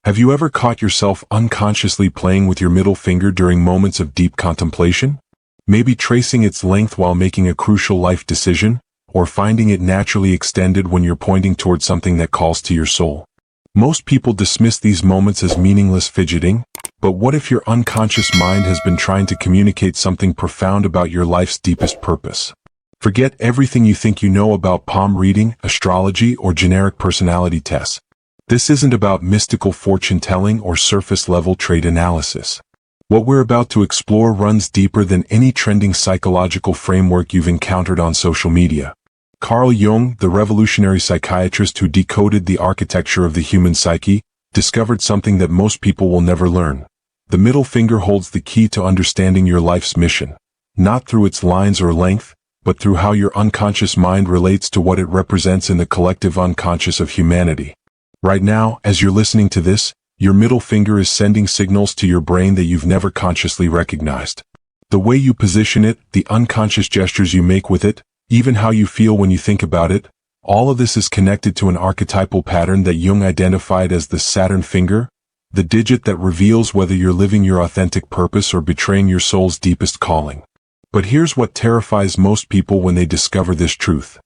Have you ever caught yourself unconsciously playing with your middle finger during moments of deep contemplation? Maybe tracing its length while making a crucial life decision, or finding it naturally extended when you're pointing toward something that calls to your soul. Most people dismiss these moments as meaningless fidgeting, but what if your unconscious mind has been trying to communicate something profound about your life's deepest purpose? Forget everything you think you know about palm reading, astrology, or generic personality tests. This isn't about mystical fortune-telling or surface-level trait analysis. What we're about to explore runs deeper than any trending psychological framework you've encountered on social media. Carl Jung, the revolutionary psychiatrist who decoded the architecture of the human psyche, discovered something that most people will never learn. The middle finger holds the key to understanding your life's mission, not through its lines or length, but through how your unconscious mind relates to what it represents in the collective unconscious of humanity. Right now, as you're listening to this, your middle finger is sending signals to your brain that you've never consciously recognized. The way you position it, the unconscious gestures you make with it, even how you feel when you think about it, all of this is connected to an archetypal pattern that Jung identified as the Saturn finger, the digit that reveals whether you're living your authentic purpose or betraying your soul's deepest calling. But here's what terrifies most people when they discover this truth.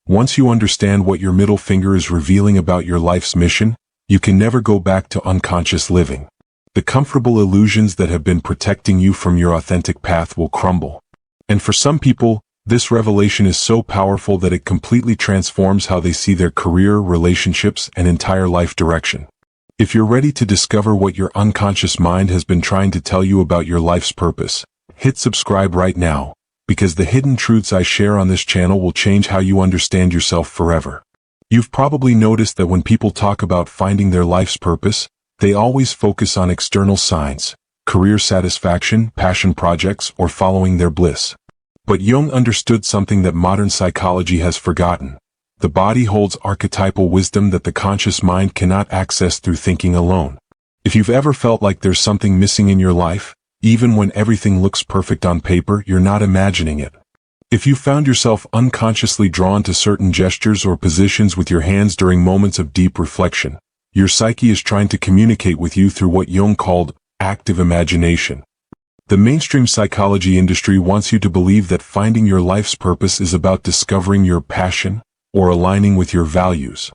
Once you understand what your middle finger is revealing about your life's mission, you can never go back to unconscious living. The comfortable illusions that have been protecting you from your authentic path will crumble. And for some people, this revelation is so powerful that it completely transforms how they see their career, relationships, and entire life direction. If you're ready to discover what your unconscious mind has been trying to tell you about your life's purpose, hit subscribe right now, because the hidden truths I share on this channel will change how you understand yourself forever. You've probably noticed that when people talk about finding their life's purpose, they always focus on external signs, career satisfaction, passion projects, or following their bliss. But Jung understood something that modern psychology has forgotten. The body holds archetypal wisdom that the conscious mind cannot access through thinking alone. If you've ever felt like there's something missing in your life, even when everything looks perfect on paper, you're not imagining it. If you found yourself unconsciously drawn to certain gestures or positions with your hands during moments of deep reflection, your psyche is trying to communicate with you through what Jung called active imagination. The mainstream psychology industry wants you to believe that finding your life's purpose is about discovering your passion or aligning with your values.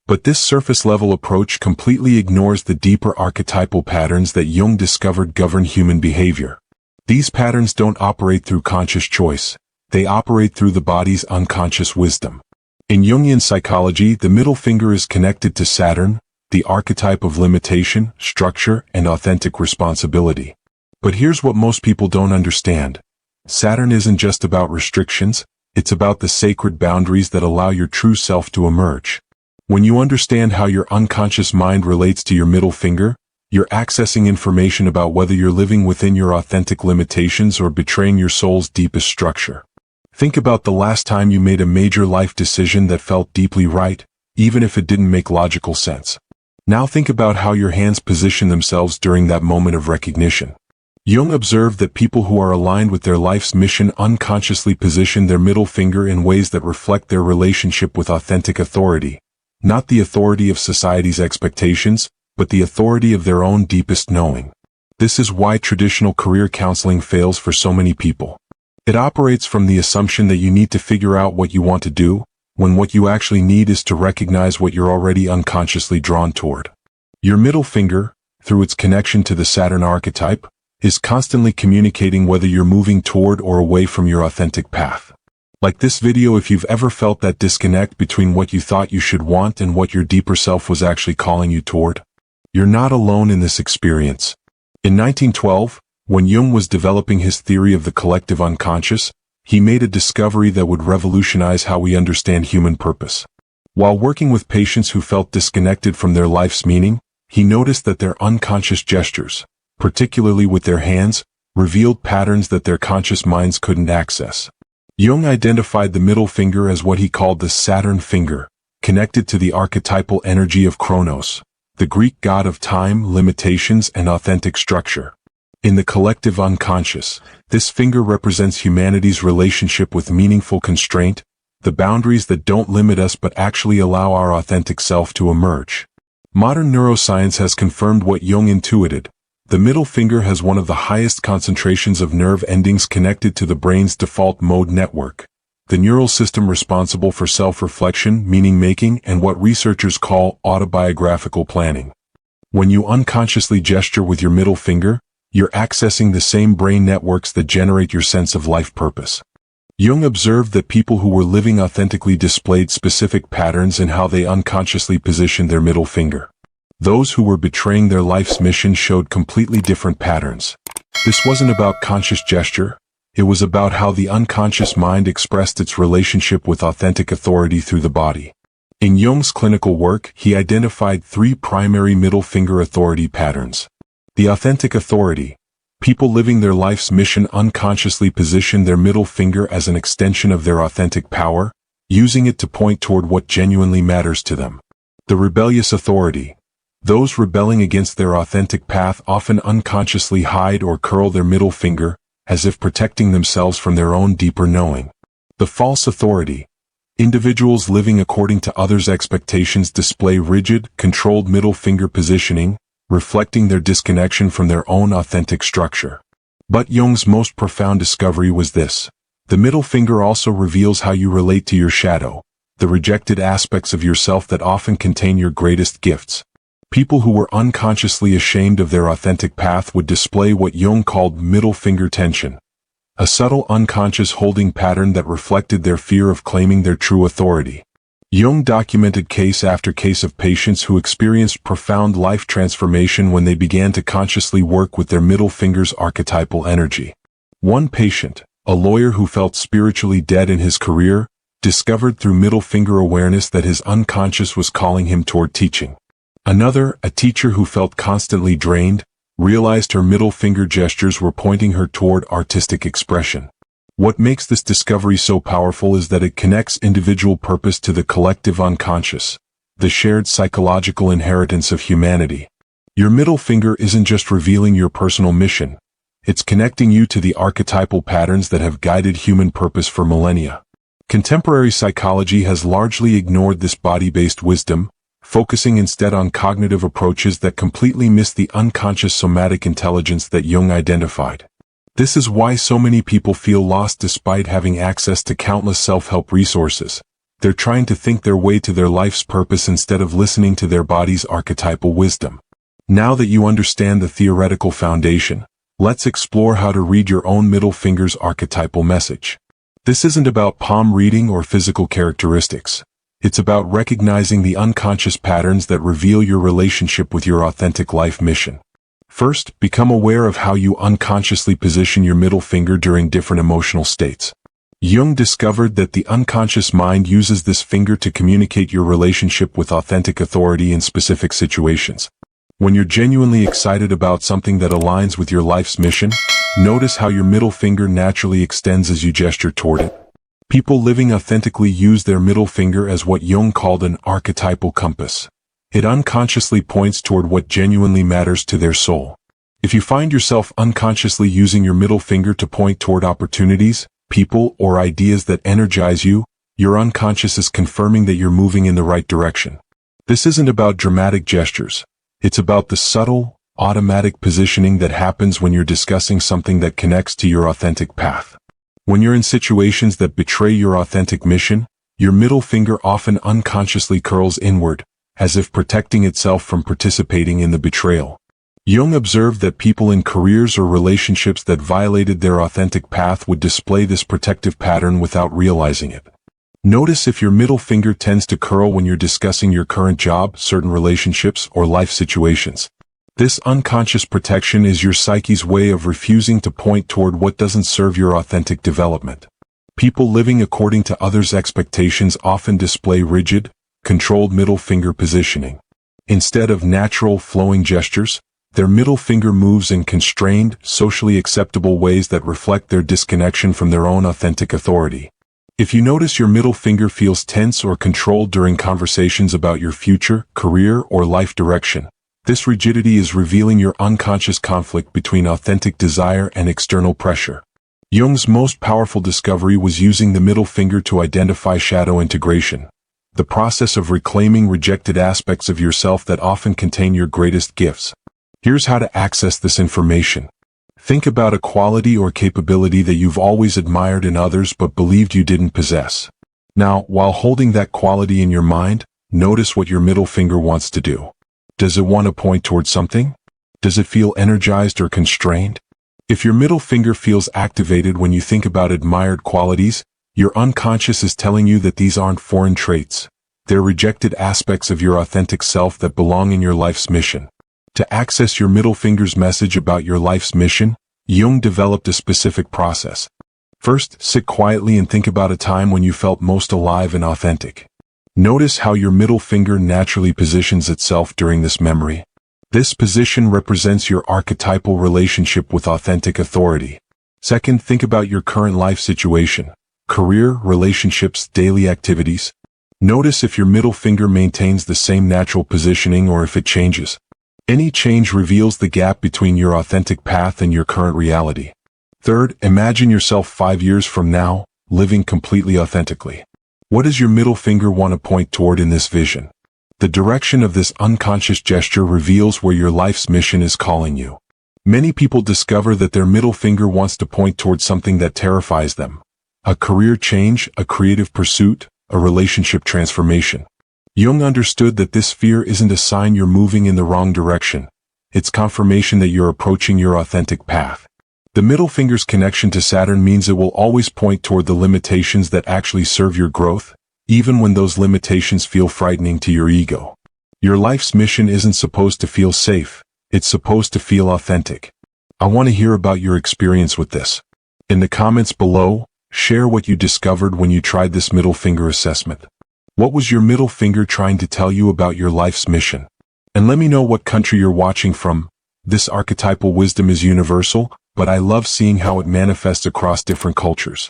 But this surface-level approach completely ignores the deeper archetypal patterns that Jung discovered govern human behavior. These patterns don't operate through conscious choice. They operate through the body's unconscious wisdom. In Jungian psychology, the middle finger is connected to Saturn, the archetype of limitation, structure, and authentic responsibility. But here's what most people don't understand. Saturn isn't just about restrictions, it's about the sacred boundaries that allow your true self to emerge. When you understand how your unconscious mind relates to your middle finger, you're accessing information about whether you're living within your authentic limitations or betraying your soul's deepest structure. Think about the last time you made a major life decision that felt deeply right, even if it didn't make logical sense. Now think about how your hands position themselves during that moment of recognition. Jung observed that people who are aligned with their life's mission unconsciously position their middle finger in ways that reflect their relationship with authentic authority, not the authority of society's expectations, but the authority of their own deepest knowing. This is why traditional career counseling fails for so many people. It operates from the assumption that you need to figure out what you want to do, when what you actually need is to recognize what you're already unconsciously drawn toward. Your middle finger, through its connection to the Saturn archetype, is constantly communicating whether you're moving toward or away from your authentic path. Like this video, if you've ever felt that disconnect between what you thought you should want and what your deeper self was actually calling you toward, you're not alone in this experience. In 1912, when Jung was developing his theory of the collective unconscious, he made a discovery that would revolutionize how we understand human purpose. While working with patients who felt disconnected from their life's meaning, he noticed that their unconscious gestures, particularly with their hands, revealed patterns that their conscious minds couldn't access. Jung identified the middle finger as what he called the Saturn finger, connected to the archetypal energy of Kronos, the Greek god of time, limitations, and authentic structure. In the collective unconscious, this finger represents humanity's relationship with meaningful constraint, the boundaries that don't limit us but actually allow our authentic self to emerge. Modern neuroscience has confirmed what Jung intuited. The middle finger has one of the highest concentrations of nerve endings connected to the brain's default mode network, the neural system responsible for self-reflection, meaning-making, and what researchers call autobiographical planning. When you unconsciously gesture with your middle finger, you're accessing the same brain networks that generate your sense of life purpose. Jung observed that people who were living authentically displayed specific patterns in how they unconsciously positioned their middle finger. Those who were betraying their life's mission showed completely different patterns. This wasn't about conscious gesture. It was about how the unconscious mind expressed its relationship with authentic authority through the body. In Jung's clinical work, he identified 3 primary middle finger authority patterns. The authentic authority. People living their life's mission unconsciously position their middle finger as an extension of their authentic power, using it to point toward what genuinely matters to them. The rebellious authority. Those rebelling against their authentic path often unconsciously hide or curl their middle finger, as if protecting themselves from their own deeper knowing. The false authority. Individuals living according to others' expectations display rigid, controlled middle finger positioning, reflecting their disconnection from their own authentic structure. But Jung's most profound discovery was this. The middle finger also reveals how you relate to your shadow, the rejected aspects of yourself that often contain your greatest gifts. People who were unconsciously ashamed of their authentic path would display what Jung called middle finger tension, a subtle unconscious holding pattern that reflected their fear of claiming their true authority. Jung documented case after case of patients who experienced profound life transformation when they began to consciously work with their middle finger's archetypal energy. One patient, a lawyer who felt spiritually dead in his career, discovered through middle finger awareness that his unconscious was calling him toward teaching. Another, a teacher who felt constantly drained, realized her middle finger gestures were pointing her toward artistic expression. What makes this discovery so powerful is that it connects individual purpose to the collective unconscious, the shared psychological inheritance of humanity. Your middle finger isn't just revealing your personal mission. It's connecting you to the archetypal patterns that have guided human purpose for millennia. Contemporary psychology has largely ignored this body-based wisdom, focusing instead on cognitive approaches that completely miss the unconscious somatic intelligence that Jung identified. This is why so many people feel lost despite having access to countless self-help resources. They're trying to think their way to their life's purpose instead of listening to their body's archetypal wisdom. Now that you understand the theoretical foundation, let's explore how to read your own middle finger's archetypal message. This isn't about palm reading or physical characteristics. It's about recognizing the unconscious patterns that reveal your relationship with your authentic life mission. First, become aware of how you unconsciously position your middle finger during different emotional states. Jung discovered that the unconscious mind uses this finger to communicate your relationship with authentic authority in specific situations. When you're genuinely excited about something that aligns with your life's mission, notice how your middle finger naturally extends as you gesture toward it. People living authentically use their middle finger as what Jung called an archetypal compass. It unconsciously points toward what genuinely matters to their soul. If you find yourself unconsciously using your middle finger to point toward opportunities, people, or ideas that energize you, your unconscious is confirming that you're moving in the right direction. This isn't about dramatic gestures. It's about the subtle, automatic positioning that happens when you're discussing something that connects to your authentic path. When you're in situations that betray your authentic mission, your middle finger often unconsciously curls inward, as if protecting itself from participating in the betrayal. Jung observed that people in careers or relationships that violated their authentic path would display this protective pattern without realizing it. Notice if your middle finger tends to curl when you're discussing your current job, certain relationships, or life situations. This unconscious protection is your psyche's way of refusing to point toward what doesn't serve your authentic development. People living according to others' expectations often display rigid, controlled middle finger positioning. Instead of natural, flowing gestures, their middle finger moves in constrained, socially acceptable ways that reflect their disconnection from their own authentic authority. If you notice your middle finger feels tense or controlled during conversations about your future, career, or life direction, this rigidity is revealing your unconscious conflict between authentic desire and external pressure. Jung's most powerful discovery was using the middle finger to identify shadow integration, the process of reclaiming rejected aspects of yourself that often contain your greatest gifts. Here's how to access this information. Think about a quality or capability that you've always admired in others but believed you didn't possess. Now, while holding that quality in your mind, notice what your middle finger wants to do. Does it want to point towards something? Does it feel energized or constrained? If your middle finger feels activated when you think about admired qualities, your unconscious is telling you that these aren't foreign traits. They're rejected aspects of your authentic self that belong in your life's mission. To access your middle finger's message about your life's mission, Jung developed a specific process. First, sit quietly and think about a time when you felt most alive and authentic. Notice how your middle finger naturally positions itself during this memory. This position represents your archetypal relationship with authentic authority. Second, think about your current life situation. Career, relationships, daily activities. Notice if your middle finger maintains the same natural positioning or if it changes. Any change reveals the gap between your authentic path and your current reality. Third, imagine yourself 5 years from now, living completely authentically. What does your middle finger want to point toward in this vision? The direction of this unconscious gesture reveals where your life's mission is calling you. Many people discover that their middle finger wants to point toward something that terrifies them. A career change, a creative pursuit, a relationship transformation. Jung understood that this fear isn't a sign you're moving in the wrong direction. It's confirmation that you're approaching your authentic path. The middle finger's connection to Saturn means it will always point toward the limitations that actually serve your growth, even when those limitations feel frightening to your ego. Your life's mission isn't supposed to feel safe, it's supposed to feel authentic. I want to hear about your experience with this. In the comments below, share what you discovered when you tried this middle finger assessment. What was your middle finger trying to tell you about your life's mission? And let me know what country you're watching from. This archetypal wisdom is universal, but I love seeing how it manifests across different cultures.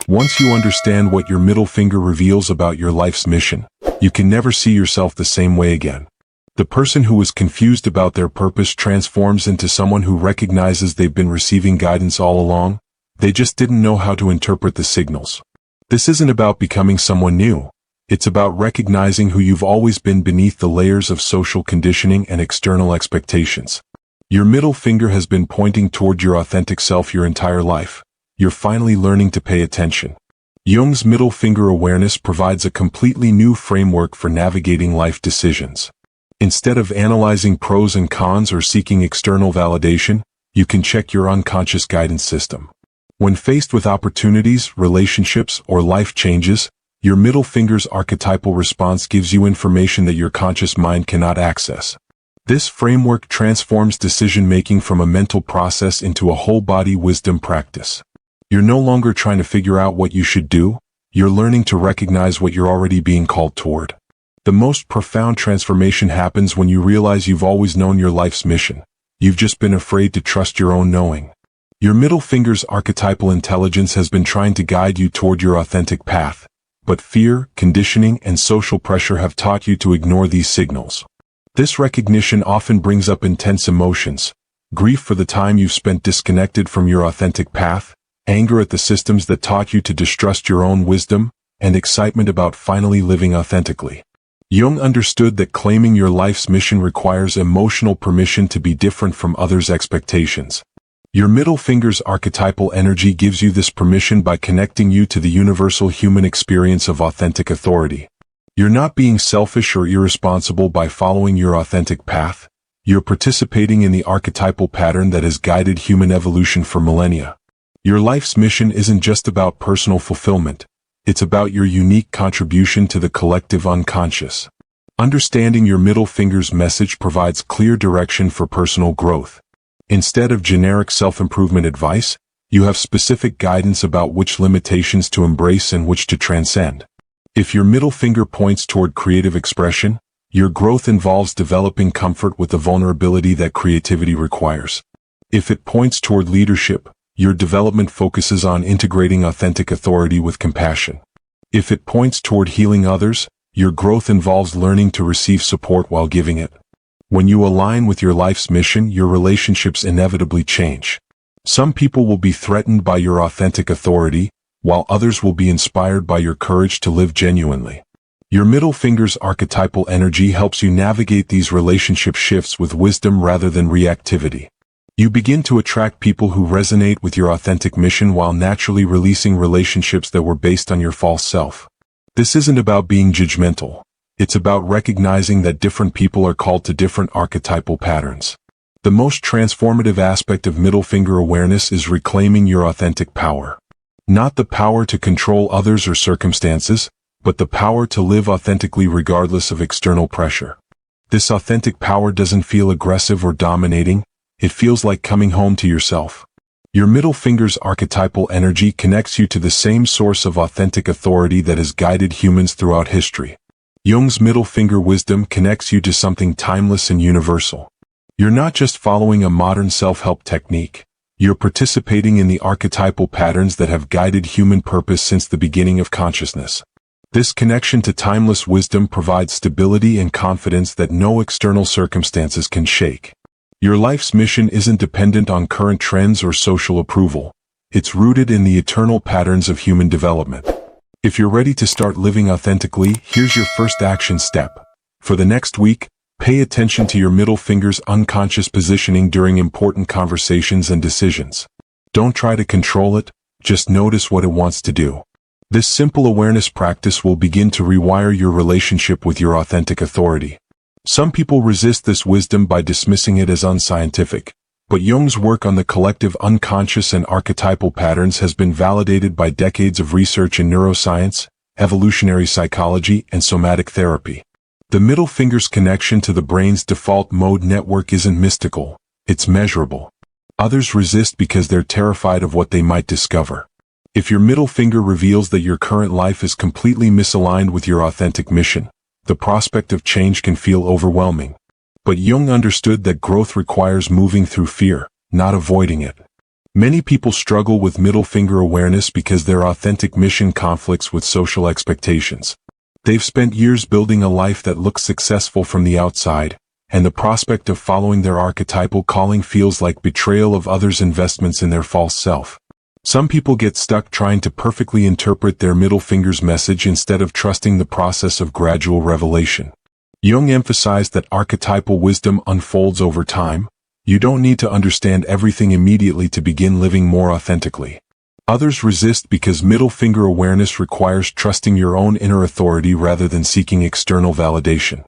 Once you understand what your middle finger reveals about your life's mission, you can never see yourself the same way again. The person who is confused about their purpose transforms into someone who recognizes they've been receiving guidance all along. They just didn't know how to interpret the signals. This isn't about becoming someone new. It's about recognizing who you've always been beneath the layers of social conditioning and external expectations. Your middle finger has been pointing toward your authentic self your entire life. You're finally learning to pay attention. Jung's middle finger awareness provides a completely new framework for navigating life decisions. Instead of analyzing pros and cons or seeking external validation, you can check your unconscious guidance system. When faced with opportunities, relationships, or life changes, your middle finger's archetypal response gives you information that your conscious mind cannot access. This framework transforms decision-making from a mental process into a whole-body wisdom practice. You're no longer trying to figure out what you should do, you're learning to recognize what you're already being called toward. The most profound transformation happens when you realize you've always known your life's mission. You've just been afraid to trust your own knowing. Your middle finger's archetypal intelligence has been trying to guide you toward your authentic path, but fear, conditioning, and social pressure have taught you to ignore these signals. This recognition often brings up intense emotions: grief for the time you've spent disconnected from your authentic path, anger at the systems that taught you to distrust your own wisdom, and excitement about finally living authentically. Jung understood that claiming your life's mission requires emotional permission to be different from others' expectations. Your middle finger's archetypal energy gives you this permission by connecting you to the universal human experience of authentic authority. You're not being selfish or irresponsible by following your authentic path. You're participating in the archetypal pattern that has guided human evolution for millennia. Your life's mission isn't just about personal fulfillment. It's about your unique contribution to the collective unconscious. Understanding your middle finger's message provides clear direction for personal growth. Instead of generic self-improvement advice, you have specific guidance about which limitations to embrace and which to transcend. If your middle finger points toward creative expression, your growth involves developing comfort with the vulnerability that creativity requires. If it points toward leadership, your development focuses on integrating authentic authority with compassion. If it points toward healing others, your growth involves learning to receive support while giving it. When you align with your life's mission, your relationships inevitably change. Some people will be threatened by your authentic authority, while others will be inspired by your courage to live genuinely. Your middle finger's archetypal energy helps you navigate these relationship shifts with wisdom rather than reactivity. You begin to attract people who resonate with your authentic mission while naturally releasing relationships that were based on your false self. This isn't about being judgmental. It's about recognizing that different people are called to different archetypal patterns. The most transformative aspect of middle finger awareness is reclaiming your authentic power. Not the power to control others or circumstances, but the power to live authentically regardless of external pressure. This authentic power doesn't feel aggressive or dominating, it feels like coming home to yourself. Your middle finger's archetypal energy connects you to the same source of authentic authority that has guided humans throughout history. Jung's middle finger wisdom connects you to something timeless and universal. You're not just following a modern self-help technique. You're participating in the archetypal patterns that have guided human purpose since the beginning of consciousness. This connection to timeless wisdom provides stability and confidence that no external circumstances can shake. Your life's mission isn't dependent on current trends or social approval. It's rooted in the eternal patterns of human development. If you're ready to start living authentically, here's your first action step. For the next week, pay attention to your middle finger's unconscious positioning during important conversations and decisions. Don't try to control it, just notice what it wants to do. This simple awareness practice will begin to rewire your relationship with your authentic authority. Some people resist this wisdom by dismissing it as unscientific, but Jung's work on the collective unconscious and archetypal patterns has been validated by decades of research in neuroscience, evolutionary psychology, and somatic therapy. The middle finger's connection to the brain's default mode network isn't mystical, it's measurable. Others resist because they're terrified of what they might discover. If your middle finger reveals that your current life is completely misaligned with your authentic mission, the prospect of change can feel overwhelming. But Jung understood that growth requires moving through fear, not avoiding it. Many people struggle with middle finger awareness because their authentic mission conflicts with social expectations. They've spent years building a life that looks successful from the outside, and the prospect of following their archetypal calling feels like betrayal of others' investments in their false self. Some people get stuck trying to perfectly interpret their middle finger's message instead of trusting the process of gradual revelation. Jung emphasized that archetypal wisdom unfolds over time. You don't need to understand everything immediately to begin living more authentically. Others resist because middle finger awareness requires trusting your own inner authority rather than seeking external validation.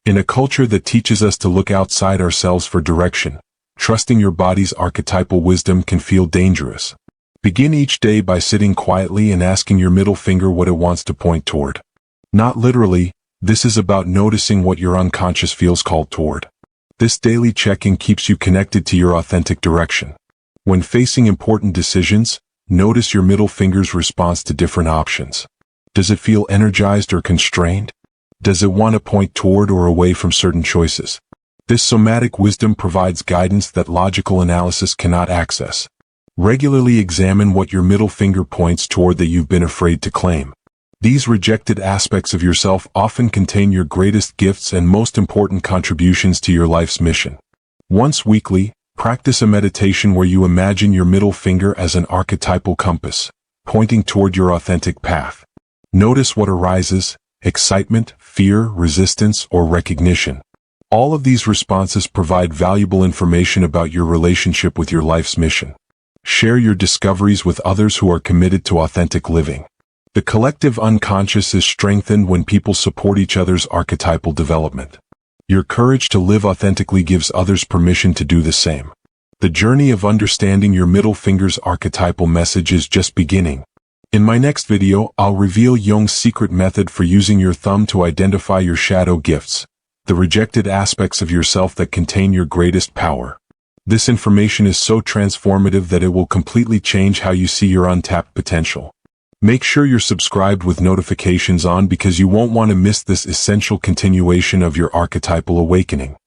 In a culture that teaches us to look outside ourselves for direction, trusting your body's archetypal wisdom can feel dangerous. Begin each day by sitting quietly and asking your middle finger what it wants to point toward. Not literally, this is about noticing what your unconscious feels called toward. This daily check-in keeps you connected to your authentic direction. When facing important decisions, notice your middle finger's response to different options. Does it feel energized or constrained? Does it want to point toward or away from certain choices? This somatic wisdom provides guidance that logical analysis cannot access. Regularly examine what your middle finger points toward that you've been afraid to claim. These rejected aspects of yourself often contain your greatest gifts and most important contributions to your life's mission. Once weekly, practice a meditation where you imagine your middle finger as an archetypal compass, pointing toward your authentic path. Notice what arises: excitement, fear, resistance, or recognition. All of these responses provide valuable information about your relationship with your life's mission. Share your discoveries with others who are committed to authentic living. The collective unconscious is strengthened when people support each other's archetypal development. Your courage to live authentically gives others permission to do the same. The journey of understanding your middle finger's archetypal message is just beginning. In my next video, I'll reveal Jung's secret method for using your thumb to identify your shadow gifts, the rejected aspects of yourself that contain your greatest power. This information is so transformative that it will completely change how you see your untapped potential. Make sure you're subscribed with notifications on because you won't want to miss this essential continuation of your archetypal awakening.